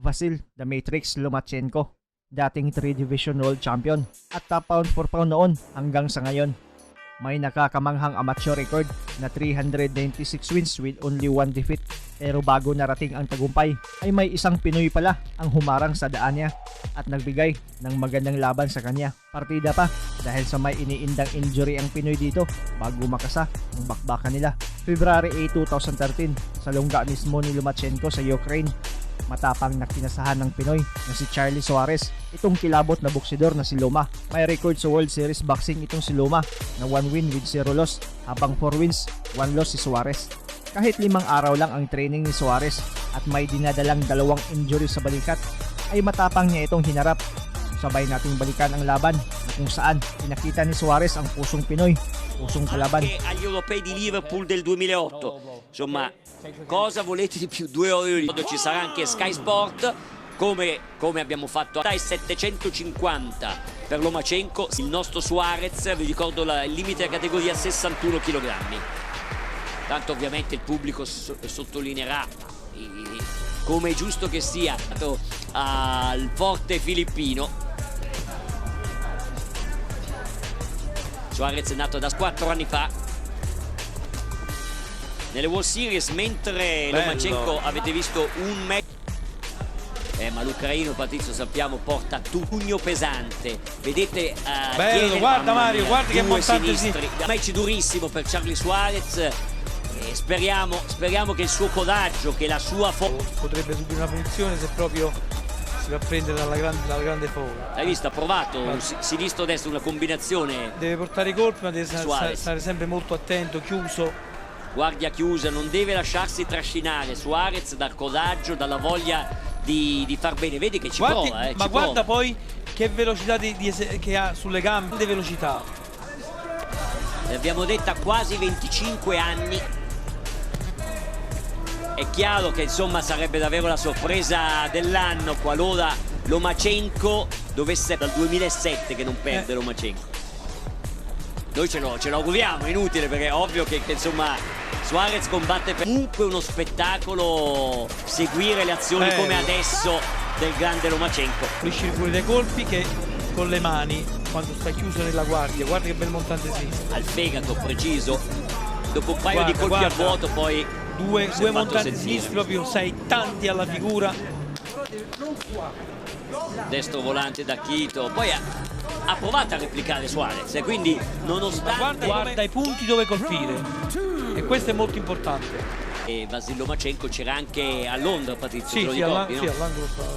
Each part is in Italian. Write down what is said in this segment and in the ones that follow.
Vasil The Matrix Lomachenko, dating 3 Division World Champion at top pound for pound noon hanggang sa ngayon. May nakakamanghang amateur record na 396 wins with only 1 defeat. Pero bago narating ang tagumpay ay may isang Pinoy pala ang humarang sa daan niya at nagbigay ng magandang laban sa kanya. Partida pa dahil sa may iniindang injury ang Pinoy dito bago makasa ang bakbakan nila. February 8, 2013 sa lungga mismo ni Lomachenko sa Ukraine. Matapang na kinasahan ng Pinoy na si Charlie Suarez, itong kilabot na boksidor na si Loma. May record sa World Series Boxing itong si Loma na 1 win with 0 loss, habang 4 wins, 1 loss si Suarez. Kahit 5 araw lang ang training ni Suarez at may dinadalang 2 injury sa balikat, ay matapang niya itong hinarap. Sabay nating balikan ang laban na kung saan pinakita ni Suarez ang pusong Pinoy, pusong kalaban. Anche agli europei di Liverpool del 2008, insomma, cosa volete di più? 2 ore di ci sarà anche Sky Sport, come abbiamo fatto a 750 per Lomachenko. Il nostro Suarez, vi ricordo il limite della categoria 61 kg. Tanto ovviamente il pubblico sottolineerà, come è giusto che sia, al forte filippino. Suarez è nato da 4 anni fa nelle World Series, mentre Lomachenko avete visto un match. Ma l'ucraino, Patrizio, sappiamo, porta pugno pesante. Vedete, bello, guarda Mario, guarda che montante sinistri. Match durissimo per Charlie Suarez. Speriamo che il suo coraggio, che la sua potrebbe subire una punizione se proprio si va a prendere dalla grande foga. Hai visto? Ha provato sinistro-destro, una combinazione. Deve portare i colpi, ma deve stare sempre molto attento, chiuso. Guardia chiusa, non deve lasciarsi trascinare Suarez dal coraggio, dalla voglia di far bene. Vedi che ci prova, ma guarda poi che velocità che ha sulle gambe, grande velocità. L'abbiamo detta, quasi 25 anni. È chiaro che insomma sarebbe davvero la sorpresa dell'anno qualora Lomachenko dovesse, dal 2007 che non perde Lomachenko. Noi ce lo auguriamo, inutile, perché è ovvio che insomma Suarez combatte per comunque uno spettacolo, seguire le azioni come adesso del grande Lomachenko. Pulisci fuori dai colpi che con le mani, quando sta chiuso nella guardia, guarda che bel montante sinistro. Al fegato, preciso, dopo un paio di colpi a vuoto poi due montanti sinistri, proprio 6 tanti alla figura. Destro volante da Quito, poi ha provato a replicare Suarez, e quindi nonostante guarda i punti dove colpire, e questo è molto importante. E Vasil Lomachenko c'era anche a Londra, Patrizio, sì, all'angolo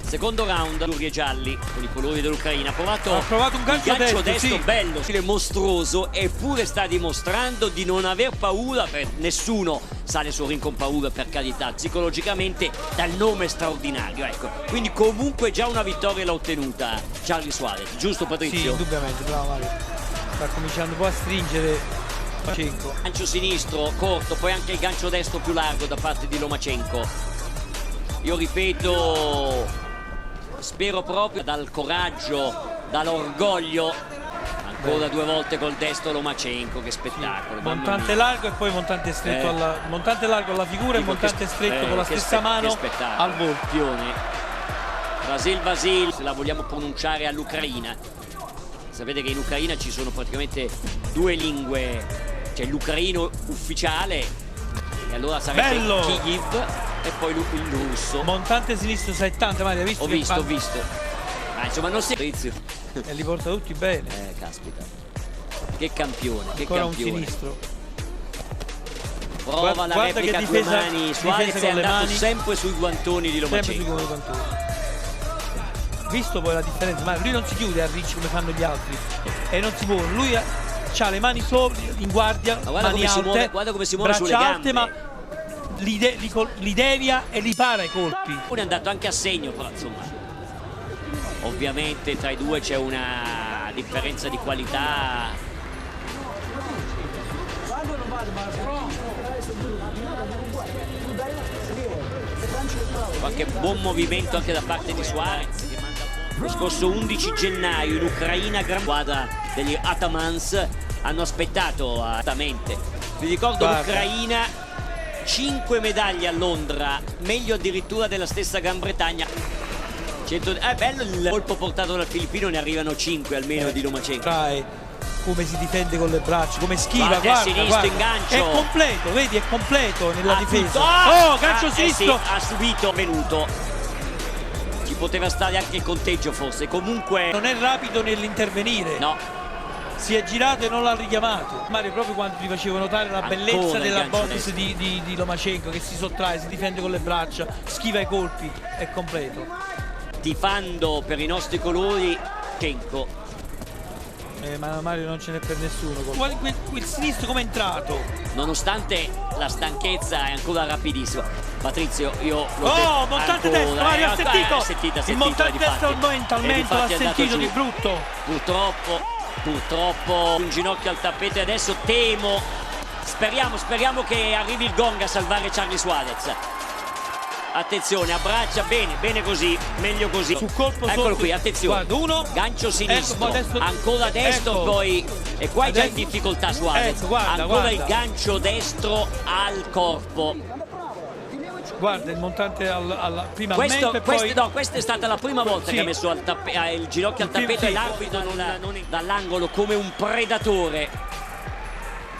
secondo round, azzurri e gialli con i colori dell'Ucraina. Ha provato un gancio destro sì, bello, mostruoso, eppure sta dimostrando di non aver paura. Nessuno sale sul ring con paura, per carità, psicologicamente dal nome straordinario, ecco. Quindi comunque già una vittoria l'ha ottenuta Charlie Suarez, giusto Patrizio? Sì, indubbiamente, bravo Mario. Sta cominciando un po' a stringere Lomachenko. Gancio sinistro corto, poi anche il gancio destro più largo da parte di Lomachenko. Io ripeto, spero proprio dal coraggio, dall'orgoglio. Ancora 2 volte col destro Lomachenko, che spettacolo. Montante largo e poi montante stretto montante largo alla figura e montante stretto con la stessa mano al volto. Vasil, se la vogliamo pronunciare all'ucraina. Sapete che in Ucraina ci sono praticamente 2 lingue, c'è l'ucraino ufficiale, e allora sarebbe Kyiv, e poi il russo. Montante sinistro 70, Mario, hai visto? Ho visto. Ma insomma non si... E li porta tutti bene. Caspita. Che campione, che ancora campione. Un sinistro. Prova la replica a 2 mani. Suarez è andato sempre sui guantoni di Lomachenko. Visto poi la differenza, ma lui non si chiude a ricci come fanno gli altri. E non si muove. Lui ha le mani sopra, in guardia, mani alte, guarda come si muove sulle braccia gambe. alte, ma li devia e li para i colpi. Uno è andato anche a segno, però insomma, ovviamente tra i due c'è una differenza di qualità. Qualche buon movimento anche da parte di Suarez, che manda lo scorso 11 gennaio in Ucraina, gran squadra degli Atamans hanno aspettato attamente. Vi ricordo l'Ucraina 5 medaglie a Londra, meglio addirittura della stessa Gran Bretagna. È bello il colpo portato dal filippino, ne arrivano 5 almeno di Lomachenko. Trae come si difende con le braccia, come schiva, guarda, sinistro, ingancio. È completo, vedi, è completo nella difesa. Oh, gancio sinistro. Sì, ha subito, venuto. Ci poteva stare anche il conteggio forse, comunque... Non è rapido nell'intervenire. No. Si è girato e non l'ha richiamato. Mario, proprio quando ti facevo notare la bellezza della box di Lomachenko, che si sottrae, si difende con le braccia, schiva i colpi, è completo. Tifando per i nostri colori, Lomachenko. Ma Mario non ce n'è per nessuno. Quel sinistro come è entrato? Nonostante la stanchezza è ancora rapidissimo. Patrizio, io lo oh, montante destro, Mario, ha sentito? Il montante destro mentalmente l'ha sentito di brutto. Purtroppo un ginocchio al tappeto e adesso temo. Speriamo che arrivi il gong a salvare Charlie Suarez. Attenzione, abbraccia bene così, meglio così. Sul colpo eccolo sotto. Qui, attenzione. Guarda, uno. Gancio sinistro, ecco, ancora destro, ecco. Poi e qua è già in Adesso. difficoltà Suarez. Ecco, guarda. Il gancio destro al corpo. Guarda il montante prima al mento e poi... No, questa è stata la prima volta che ha messo il ginocchio al tappeto e l'arbitro non dall'angolo come un predatore.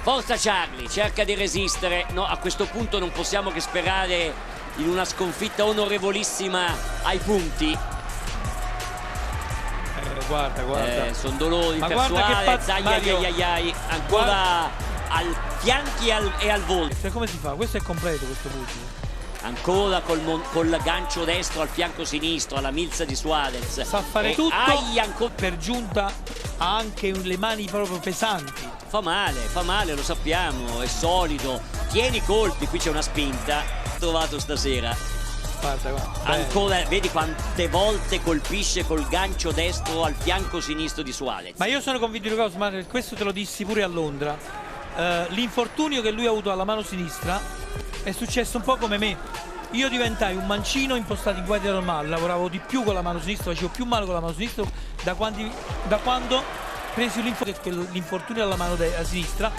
Forza Charlie, cerca di resistere. No, a questo punto non possiamo che sperare in una sconfitta onorevolissima ai punti. Guarda. Sono dolori ma per guarda Suarez, ai, ancora al fianchi e al volto. Cioè, come si fa? Questo è completo, questo pugile. Ancora col gancio destro al fianco sinistro, alla milza di Suarez. Sa fare tutto, per giunta ha anche le mani proprio pesanti. Fa male, lo sappiamo, è solido, tieni i colpi, qui c'è una spinta, trovato stasera. Guarda. Ancora, vedi quante volte colpisce col gancio destro al fianco sinistro di Suarez. Ma io sono convinto di una cosa, Mario, questo te lo dissi pure a Londra. L'infortunio che lui ha avuto alla mano sinistra è successo un po' come me. Io diventai un mancino impostato in guardia normale, lavoravo di più con la mano sinistra, facevo più male con la mano sinistra da quando presi l'infortunio alla mano sinistra,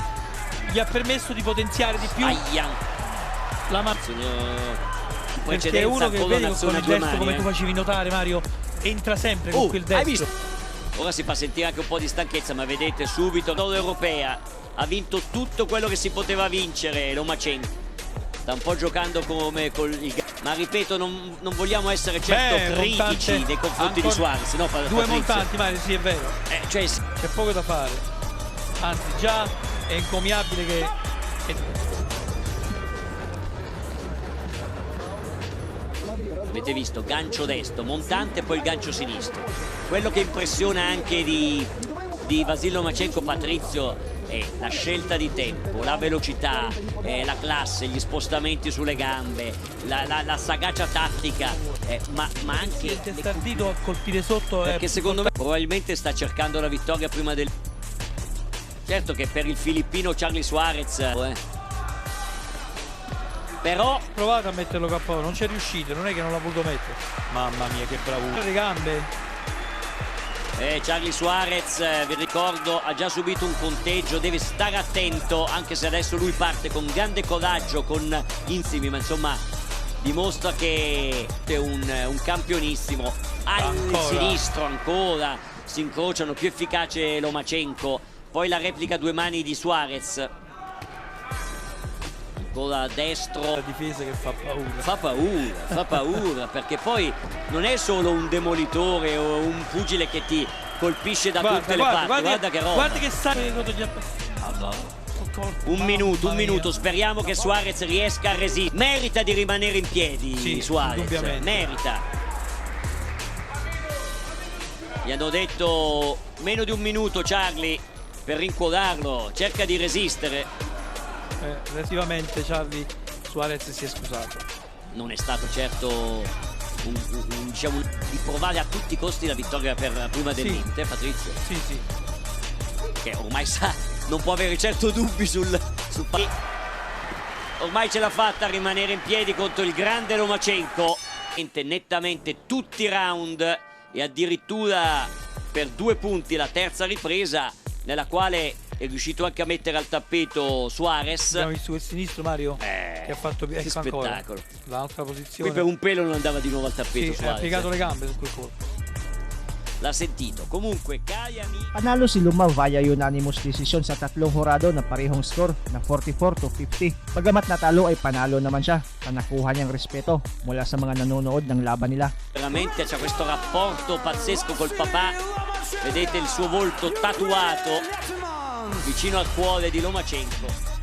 gli ha permesso di potenziare di più la mano. Perché è uno che vedi con il destro, come tu facevi notare, Mario, entra sempre con quel destro. Hai visto? Ora si fa sentire anche un po' di stanchezza, ma vedete subito l'Europea ha vinto tutto quello che si poteva vincere Lomachenko. Sta un po' giocando come ma ripeto, non vogliamo essere certo critici nei confronti di Suarez, no, due montanti, Mario, sì, è vero. C'è poco da fare. Anzi, già è encomiabile che avete visto, gancio destro, montante e poi il gancio sinistro. Quello che impressiona anche di Vasil Lomachenko, Patrizio, è la scelta di tempo, la velocità, la classe, gli spostamenti sulle gambe, la sagacia tattica, ma anche il testardito a colpire sotto, perché secondo me probabilmente sta cercando la vittoria prima del... Certo che per il filippino Charlie Suarez però ha provato a metterlo KO, non c'è riuscito, non è che non l'ha voluto mettere. Mamma mia, che bravura. Le gambe. Charlie Suarez, vi ricordo, ha già subito un conteggio, deve stare attento, anche se adesso lui parte con grande coraggio, con insimi, ma insomma dimostra che è un campionissimo. Al sinistro ancora si incrociano, più efficace Lomachenko, poi la replica a due mani di Suarez. Ancora a destro, la difesa che fa paura perché poi non è solo un demolitore o un pugile che ti colpisce da tutte le parti. Guarda che roba, guarda che sa un minuto, speriamo che Suarez riesca a resistere. Merita di rimanere in piedi, Suarez, merita. Gli hanno detto meno di un minuto, Charlie, per rincuorarlo, cerca di resistere. Relativamente Charlie Suarez si è scusato. Non è stato certo diciamo, di provare a tutti i costi la vittoria per prima dell'Inter, Patrizio. Sì. Che ormai sa, non può avere certo dubbi sul ormai ce l'ha fatta a rimanere in piedi contro il grande Lomachenko. Nettamente tutti i round e addirittura per 2 punti la terza ripresa, nella quale è riuscito anche a mettere al tappeto Suarez. Abbiamo visto quel sinistro, Mario, che ha fatto che ecco ancora spettacolo. l'altra Qui posizione. per un pelo non andava di nuovo al tappeto Sì, ha Suarez. piegato le gambe su quel colpo. L'ha sentito. Comunque Kayami Panalo si Luma via unanimous decision sa tatlong hurado na parehong score na 44-50. Bagamat natalo ay panalo naman siya sa nakuha niyang respeto mula sa mga nanonood ng laban nila. veramente c'ha questo rapporto pazzesco col papà. Vedete il suo volto tatuato vicino al cuore di Lomachenko.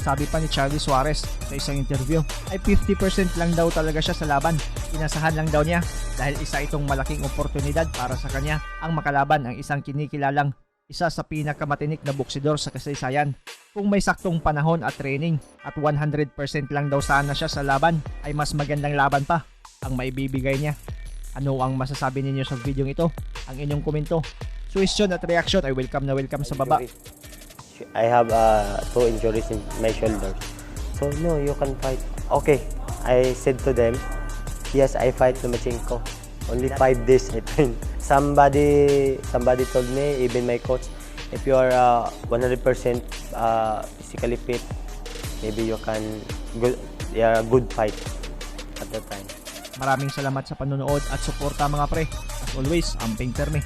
Sabi pa ni Charlie Suarez sa isang interview ay 50% lang daw talaga siya sa laban. Inasahan lang daw niya dahil isa itong malaking oportunidad para sa kanya ang makalaban ang isang kinikilalang isa sa pinakamatinik na boksidor sa kasaysayan. Kung may saktong panahon at training at 100% lang daw sana siya sa laban ay mas magandang laban pa ang maibibigay niya. Ano ang masasabi ninyo sa video ito? Ang inyong komento, question at reaction ay welcome na welcome sa baba. I have 2 injuries in my shoulders. So no, you can fight. Okay, I said to them, yes, I fight Lomachenko. Only 5 days I train. Somebody told me, even my coach, if you are 100% physically fit, maybe you can a good fight at that time. Maraming salamat sa panonood at suporta mga pre. As always, amping terme.